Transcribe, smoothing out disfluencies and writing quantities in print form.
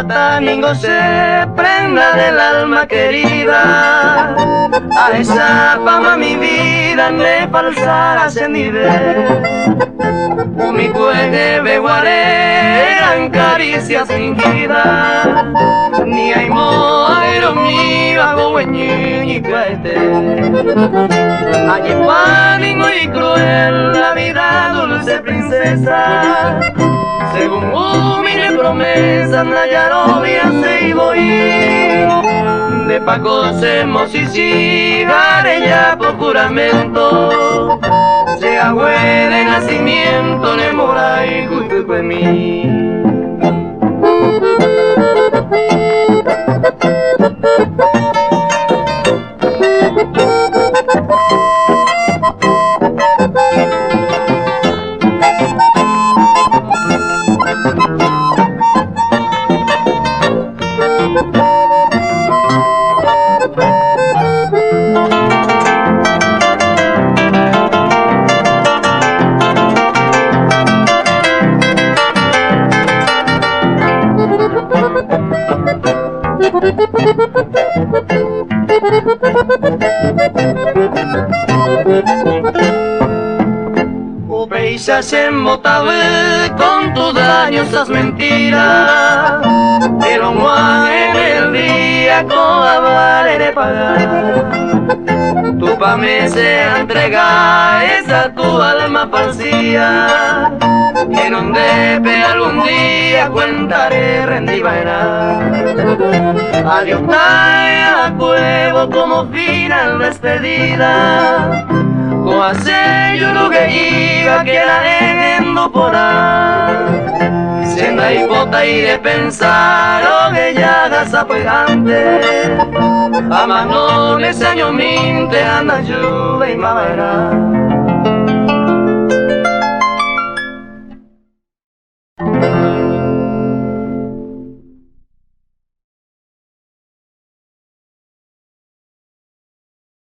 plata ningo se prenda del alma querida. A esa pama mi vida le falsara se nivel. Mi cuegue beguaré en caricias fingidas. Ni hay moero mi hago hueñi ni cuete. Allí pánico y cruel la vida dulce princesa. Según humilde promesa, Nayarovia se iba a ir. De Paco se mosicigare ya por juramento. Se agüe de nacimiento, ne mora y justo fue mí. Upeisha se embotaba con tus dañosas mentiras. Pero no en el día con vale de pagar. Tu pa' me se entrega esa tu alma falsía. Y en donde algún día cuentaré rendí vaina. Adiós a cuevo como final despedida. Con hace yo lo que diga que la endo por ahí. Sienda y bota y de pensar lo que ya hagas apegante. A mano ese año minte anda lluvia y mamera.